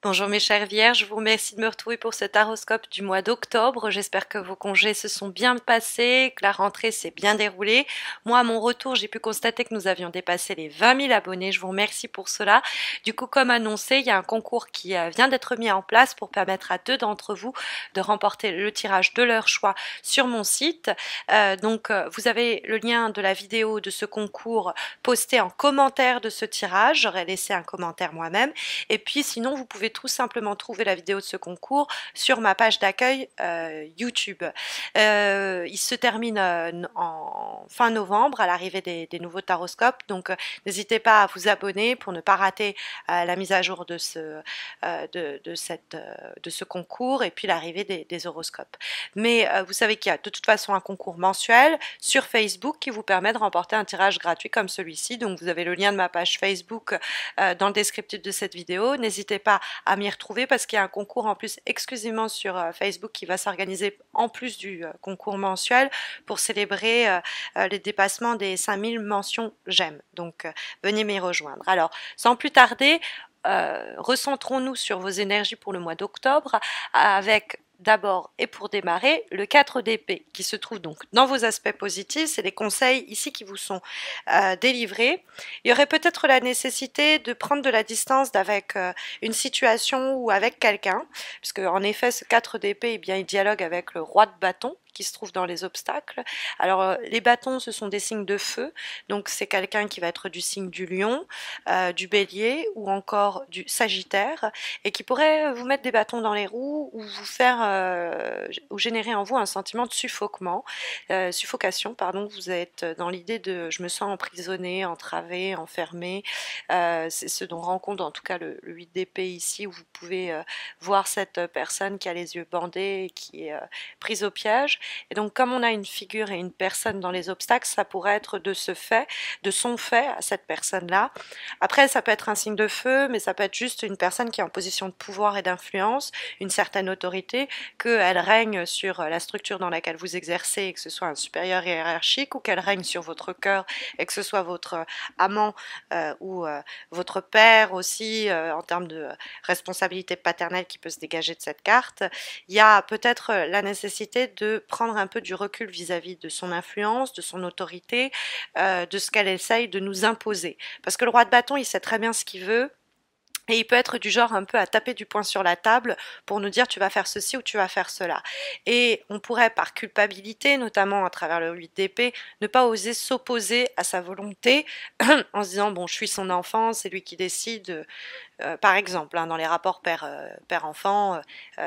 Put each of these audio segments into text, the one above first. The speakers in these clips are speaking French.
Bonjour mes chères vierges, je vous remercie de me retrouver pour cet horoscope du mois d'octobre. J'espère que vos congés se sont bien passés, que la rentrée s'est bien déroulée. Moi, à mon retour, j'ai pu constater que nous avions dépassé les 20 000 abonnés. Je vous remercie pour cela. Du coup, comme annoncé, il y a un concours qui vient d'être mis en place pour permettre à deux d'entre vous de remporter le tirage de leur choix sur mon site. Vous avez le lien de la vidéo de ce concours posté en commentaire de ce tirage. J'aurais laissé un commentaire moi-même. Et puis sinon, vous pouvez tout simplement trouver la vidéo de ce concours sur ma page d'accueil YouTube. Il se termine en fin novembre à l'arrivée des nouveaux taroscopes, donc n'hésitez pas à vous abonner pour ne pas rater la mise à jour de ce concours et puis l'arrivée des horoscopes. Mais vous savez qu'il y a de toute façon un concours mensuel sur Facebook qui vous permet de remporter un tirage gratuit comme celui-ci. Donc vous avez le lien de ma page Facebook dans le descriptif de cette vidéo. N'hésitez pas à m'y retrouver parce qu'il y a un concours en plus exclusivement sur Facebook qui va s'organiser en plus du concours mensuel pour célébrer les dépassements des 5000 mentions j'aime. Donc venez m'y rejoindre. Alors sans plus tarder, recentrons-nous sur vos énergies pour le mois d'octobre avec d'abord et pour démarrer le 4 d'épée qui se trouve donc dans vos aspects positifs. C'est les conseils ici qui vous sont délivrés. Il y aurait peut-être la nécessité de prendre de la distance avec une situation ou avec quelqu'un, puisque en effet ce 4 d'épée, eh bien, il dialogue avec le roi de bâton qui se trouve dans les obstacles. Alors les bâtons, ce sont des signes de feu, donc c'est quelqu'un qui va être du signe du lion, du bélier ou encore du sagittaire, et qui pourrait vous mettre des bâtons dans les roues ou vous faire ou générer en vous un sentiment de suffocation, pardon. Vous êtes dans l'idée de je me sens emprisonnée, entravée, enfermée. C'est ce dont rend compte en tout cas le 8 d'épée ici, où vous pouvez voir cette personne qui a les yeux bandés et qui est prise au piège. Et donc comme on a une figure et une personne dans les obstacles, ça pourrait être de ce fait, de son fait à cette personne-là. Après, ça peut être un signe de feu, mais ça peut être juste une personne qui est en position de pouvoir et d'influence, une certaine autorité, qu'elle règne sur la structure dans laquelle vous exercez et que ce soit un supérieur hiérarchique, ou qu'elle règne sur votre cœur et que ce soit votre amant ou votre père aussi, en termes de responsabilité paternelle qui peut se dégager de cette carte. Il y a peut-être la nécessité de prendre un peu du recul vis-à-vis de son influence, de son autorité, de ce qu'elle essaye de nous imposer. Parce que le roi de bâton, il sait très bien ce qu'il veut. Et il peut être du genre un peu à taper du poing sur la table pour nous dire tu vas faire ceci ou tu vas faire cela. Et on pourrait par culpabilité, notamment à travers le 8 d'épée, ne pas oser s'opposer à sa volonté en se disant bon je suis son enfant, c'est lui qui décide. Par exemple, hein, dans les rapports père-enfant,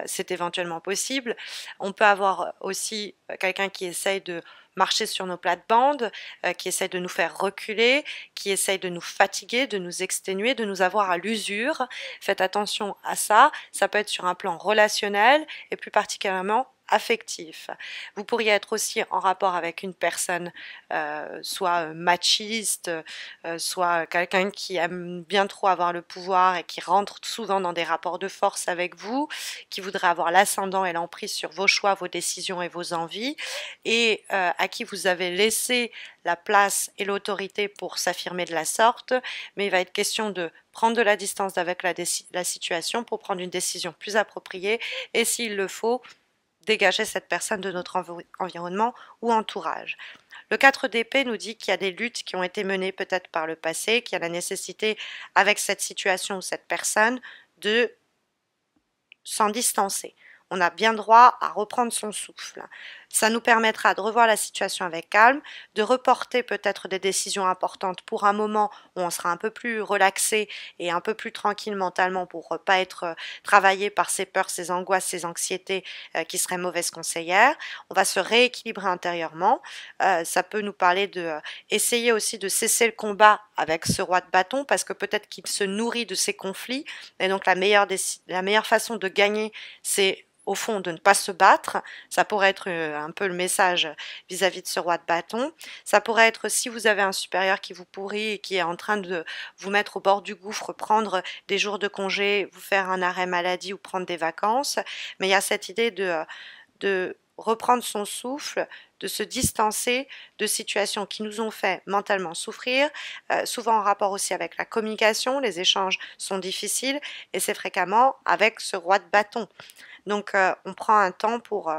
c'est éventuellement possible. On peut avoir aussi quelqu'un qui essaye de marcher sur nos plates-bandes, qui essaye de nous faire reculer, qui essaye de nous fatiguer, de nous exténuer, de nous avoir à l'usure. Faites attention à ça. Ça peut être sur un plan relationnel et plus particulièrement affectif. Vous pourriez être aussi en rapport avec une personne soit machiste, soit quelqu'un qui aime bien trop avoir le pouvoir et qui rentre souvent dans des rapports de force avec vous, qui voudrait avoir l'ascendant et l'emprise sur vos choix, vos décisions et vos envies, et à qui vous avez laissé la place et l'autorité pour s'affirmer de la sorte, mais il va être question de prendre de la distance avec la situation pour prendre une décision plus appropriée et s'il le faut, dégager cette personne de notre environnement ou entourage. Le 4 d'épée nous dit qu'il y a des luttes qui ont été menées peut-être par le passé, qu'il y a la nécessité avec cette situation ou cette personne de s'en distancer. On a bien droit à reprendre son souffle. Ça nous permettra de revoir la situation avec calme, de reporter peut-être des décisions importantes pour un moment où on sera un peu plus relaxé et un peu plus tranquille mentalement pour pas être travaillé par ces peurs, ces angoisses, ces anxiétés qui seraient mauvaises conseillères. On va se rééquilibrer intérieurement. Ça peut nous parler de essayer aussi de cesser le combat avec ce roi de bâton parce que peut-être qu'il se nourrit de ces conflits et donc la meilleure façon de gagner, c'est au fond de ne pas se battre. Ça pourrait être un peu le message vis-à-vis de ce roi de bâton. Ça pourrait être si vous avez un supérieur qui vous pourrit et qui est en train de vous mettre au bord du gouffre, prendre des jours de congé, vous faire un arrêt maladie ou prendre des vacances. Mais il y a cette idée de reprendre son souffle, de se distancer de situations qui nous ont fait mentalement souffrir, souvent en rapport aussi avec la communication, les échanges sont difficiles et c'est fréquemment avec ce roi de bâton. Donc on prend un temps pour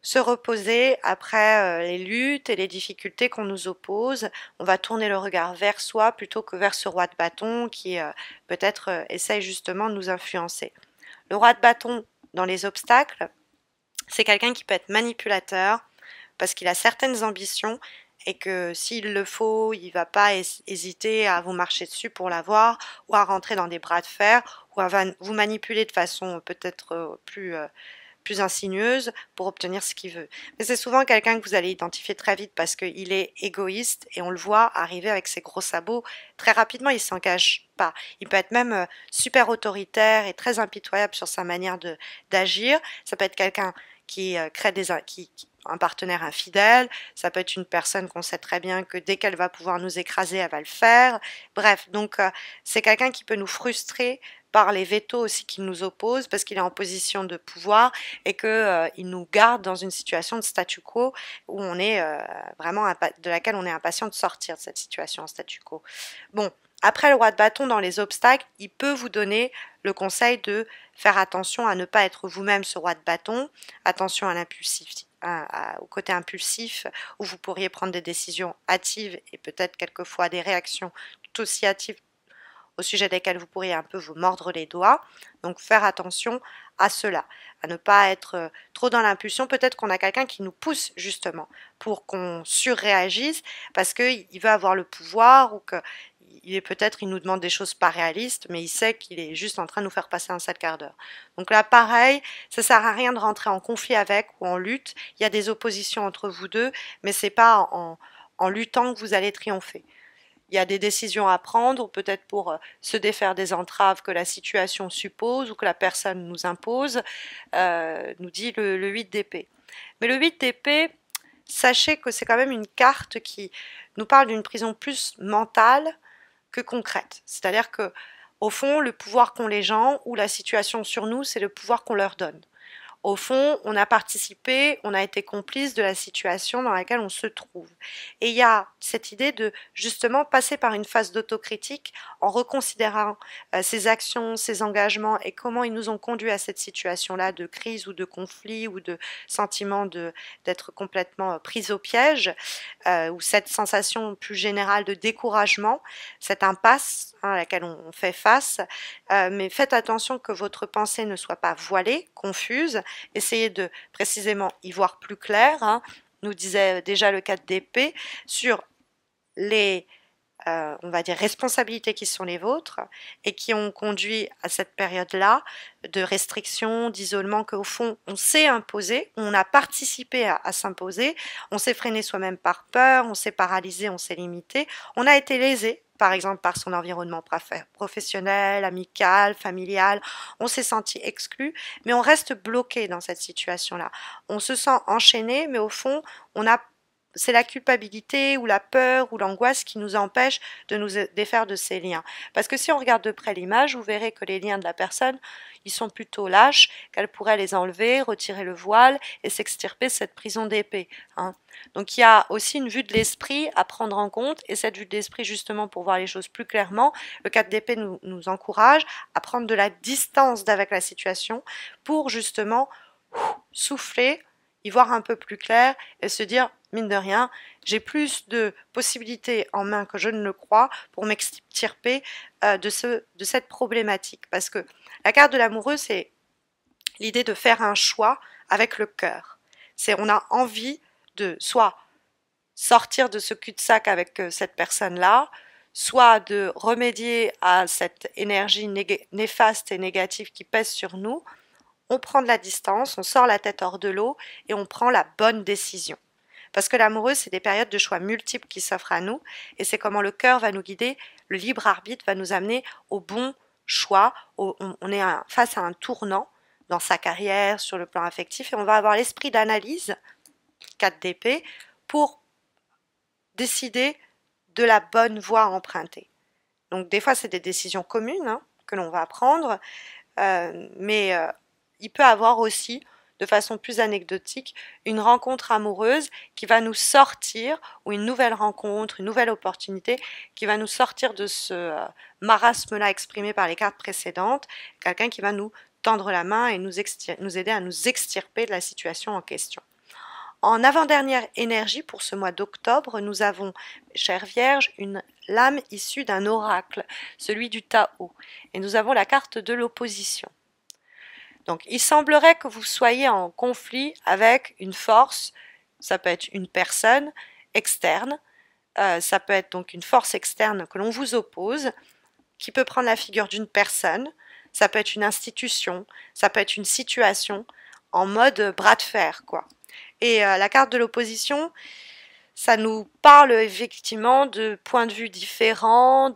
se reposer après les luttes et les difficultés qu'on nous oppose. On va tourner le regard vers soi plutôt que vers ce roi de bâton qui peut-être essaye justement de nous influencer. Le roi de bâton dans les obstacles, c'est quelqu'un qui peut être manipulateur parce qu'il a certaines ambitions et que s'il le faut, il ne va pas hésiter à vous marcher dessus pour l'avoir ou à rentrer dans des bras de fer ou à vous manipuler de façon peut-être plus insinueuse pour obtenir ce qu'il veut. Mais c'est souvent quelqu'un que vous allez identifier très vite parce qu'il est égoïste et on le voit arriver avec ses gros sabots très rapidement, il ne s'en cache pas. Il peut être même super autoritaire et très impitoyable sur sa manière d'agir. Ça peut être quelqu'un qui crée un partenaire infidèle, ça peut être une personne qu'on sait très bien que dès qu'elle va pouvoir nous écraser, elle va le faire. Bref, donc c'est quelqu'un qui peut nous frustrer par les vétos aussi qu'il nous oppose parce qu'il est en position de pouvoir et que il nous garde dans une situation de statu quo où on est vraiment de laquelle on est impatient de sortir de cette situation en statu quo. Bon, après le roi de bâton dans les obstacles, il peut vous donner le conseil de faire attention à ne pas être vous-même ce roi de bâton, attention à au côté impulsif où vous pourriez prendre des décisions hâtives et peut-être quelquefois des réactions tout aussi hâtives au sujet desquels vous pourriez un peu vous mordre les doigts. Donc faire attention à cela, à ne pas être trop dans l'impulsion. Peut-être qu'on a quelqu'un qui nous pousse justement pour qu'on surréagisse parce qu'il veut avoir le pouvoir ou il nous demande des choses pas réalistes, mais il sait qu'il est juste en train de nous faire passer un sale quart d'heure. Donc là, pareil, ça sert à rien de rentrer en conflit avec ou en lutte. Il y a des oppositions entre vous deux, mais c'est pas en luttant que vous allez triompher. Il y a des décisions à prendre, peut-être pour se défaire des entraves que la situation suppose ou que la personne nous impose, nous dit le 8 d'épée. Mais le 8 d'épée, sachez que c'est quand même une carte qui nous parle d'une prison plus mentale que concrète. C'est-à-dire que, au fond, le pouvoir qu'ont les gens ou la situation sur nous, c'est le pouvoir qu'on leur donne. Au fond, on a participé, on a été complice de la situation dans laquelle on se trouve. Et il y a cette idée de justement passer par une phase d'autocritique en reconsidérant ses actions, ses engagements et comment ils nous ont conduits à cette situation-là de crise ou de conflit ou de sentiment d'être complètement pris au piège ou cette sensation plus générale de découragement, cette impasse à laquelle on fait face. Mais faites attention que votre pensée ne soit pas voilée, confuse. Essayez de précisément y voir plus clair, hein, nous disait déjà le 4 d'épée, sur les on va dire responsabilités qui sont les vôtres et qui ont conduit à cette période-là de restriction, d'isolement qu'au fond on s'est imposé, on a participé à s'imposer, on s'est freiné soi-même par peur, on s'est paralysé, on s'est limité, on a été lésé par exemple par son environnement professionnel, amical, familial, on s'est senti exclu, mais on reste bloqué dans cette situation-là. On se sent enchaîné, mais au fond, c'est la culpabilité ou la peur ou l'angoisse qui nous empêche de nous défaire de ces liens. Parce que si on regarde de près l'image, vous verrez que les liens de la personne, ils sont plutôt lâches, qu'elle pourrait les enlever, retirer le voile et s'extirper cette prison d'épée. Hein. Donc il y a aussi une vue de l'esprit à prendre en compte, et cette vue de l'esprit, justement, pour voir les choses plus clairement, le 4 d'épée nous encourage à prendre de la distance avec la situation pour justement souffler, y voir un peu plus clair et se dire, mine de rien, j'ai plus de possibilités en main que je ne le crois pour m'extirper de cette problématique. Parce que la carte de l'amoureux, c'est l'idée de faire un choix avec le cœur. On a envie de soit sortir de ce cul-de-sac avec cette personne-là, soit de remédier à cette énergie néfaste et négative qui pèse sur nous. On prend de la distance, on sort la tête hors de l'eau et on prend la bonne décision. Parce que l'amoureux, c'est des périodes de choix multiples qui s'offrent à nous, et c'est comment le cœur va nous guider, le libre arbitre va nous amener au bon choix, on est face à un tournant dans sa carrière, sur le plan affectif, et on va avoir l'esprit d'analyse, 4 d'épée, pour décider de la bonne voie à emprunter. Donc des fois, c'est des décisions communes que l'on va prendre, mais il peut avoir aussi de façon plus anecdotique, une rencontre amoureuse qui va nous sortir, ou une nouvelle rencontre, une nouvelle opportunité qui va nous sortir de ce marasme-là exprimé par les cartes précédentes, quelqu'un qui va nous tendre la main et nous aider à nous extirper de la situation en question. En avant-dernière énergie pour ce mois d'octobre, nous avons, chère Vierge, une lame issue d'un oracle, celui du Tao. Et nous avons la carte de l'opposition. Donc, il semblerait que vous soyez en conflit avec une force, ça peut être une personne externe, ça peut être donc une force externe que l'on vous oppose, qui peut prendre la figure d'une personne, ça peut être une institution, ça peut être une situation, en mode bras de fer, quoi. Et la carte de l'opposition, ça nous parle effectivement de points de vue différents,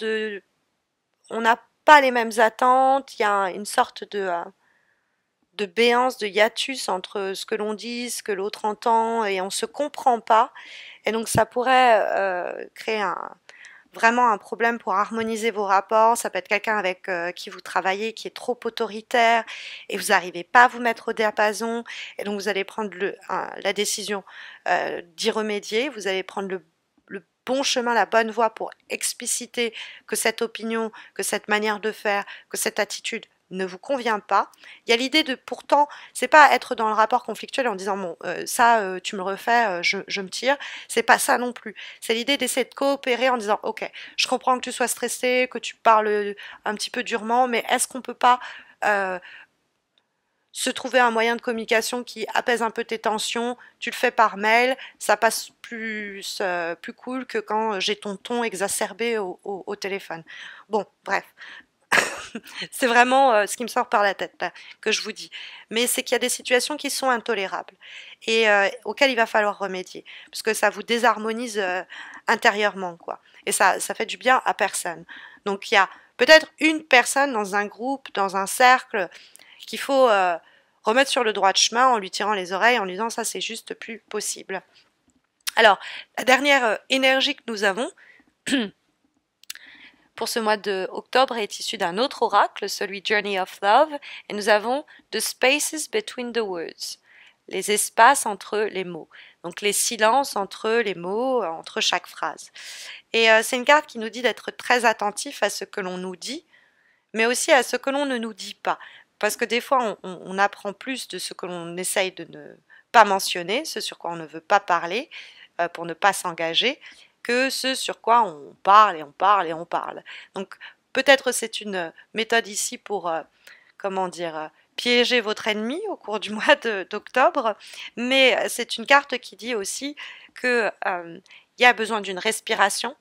on n'a pas les mêmes attentes, il y a une sorte de béance, de hiatus entre ce que l'on dit, ce que l'autre entend, et on ne se comprend pas. Et donc ça pourrait créer vraiment un problème pour harmoniser vos rapports. Ça peut être quelqu'un avec qui vous travaillez qui est trop autoritaire et vous n'arrivez pas à vous mettre au diapason, et donc vous allez prendre la décision d'y remédier. Vous allez prendre le bon chemin, la bonne voie pour expliciter que cette opinion, que cette manière de faire, que cette attitude ne vous convient pas. Il y a l'idée de, pourtant, c'est pas être dans le rapport conflictuel en disant bon ça tu me le refais, je me tire, c'est pas ça non plus. C'est l'idée d'essayer de coopérer en disant ok, je comprends que tu sois stressé, que tu parles un petit peu durement, mais est-ce qu'on peut pas se trouver un moyen de communication qui apaise un peu tes tensions? Tu le fais par mail, ça passe plus cool que quand j'ai ton ton exacerbé au téléphone. Bon, bref. C'est vraiment ce qui me sort par la tête là, que je vous dis. Mais c'est qu'il y a des situations qui sont intolérables et auxquelles il va falloir remédier, parce que ça vous désharmonise intérieurement, quoi. Et ça fait du bien à personne. Donc il y a peut-être une personne dans un groupe, dans un cercle, qu'il faut remettre sur le droit de chemin en lui tirant les oreilles, en lui disant ça c'est juste plus possible. Alors, la dernière énergie que nous avons pour ce mois d'octobre est issu d'un autre oracle, celui Journey of Love, et nous avons The Spaces Between the Words, les espaces entre les mots, donc les silences entre les mots, entre chaque phrase. Et c'est une carte qui nous dit d'être très attentif à ce que l'on nous dit, mais aussi à ce que l'on ne nous dit pas, parce que des fois on apprend plus de ce que l'on essaye de ne pas mentionner, ce sur quoi on ne veut pas parler, pour ne pas s'engager, que ce sur quoi on parle et on parle et on parle. Donc peut-être c'est une méthode ici pour, comment dire, piéger votre ennemi au cours du mois d'octobre, mais c'est une carte qui dit aussi que y a besoin d'une respiration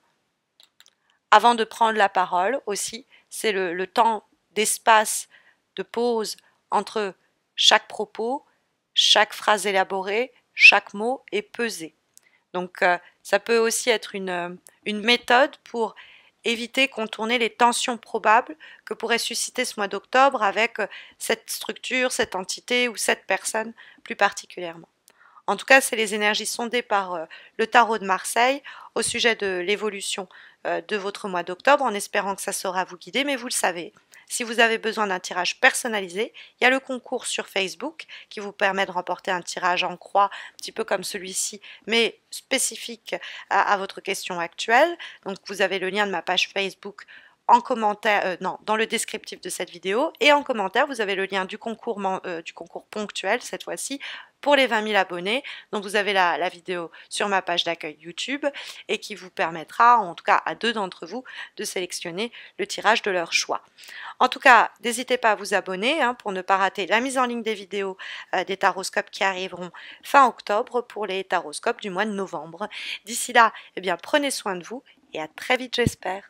avant de prendre la parole aussi. C'est le temps d'espace, de pause entre chaque propos, chaque phrase élaborée, chaque mot est pesé. Donc ça peut aussi être une méthode pour éviter, contourner les tensions probables que pourrait susciter ce mois d'octobre avec cette structure, cette entité ou cette personne plus particulièrement. En tout cas, c'est les énergies sondées par le tarot de Marseille au sujet de l'évolution de votre mois d'octobre, en espérant que ça saura vous guider, mais vous le savez. Si vous avez besoin d'un tirage personnalisé, il y a le concours sur Facebook qui vous permet de remporter un tirage en croix, un petit peu comme celui-ci, mais spécifique à votre question actuelle. Donc vous avez le lien de ma page Facebook en commentaire, dans le descriptif de cette vidéo, et en commentaire vous avez le lien du concours ponctuel cette fois-ci pour les 20 000 abonnés. Donc vous avez la vidéo sur ma page d'accueil YouTube et qui vous permettra, en tout cas à 2 d'entre vous, de sélectionner le tirage de leur choix. En tout cas, n'hésitez pas à vous abonner pour ne pas rater la mise en ligne des vidéos des taroscopes qui arriveront fin octobre pour les taroscopes du mois de novembre. D'ici là, eh bien, prenez soin de vous et à très vite, j'espère.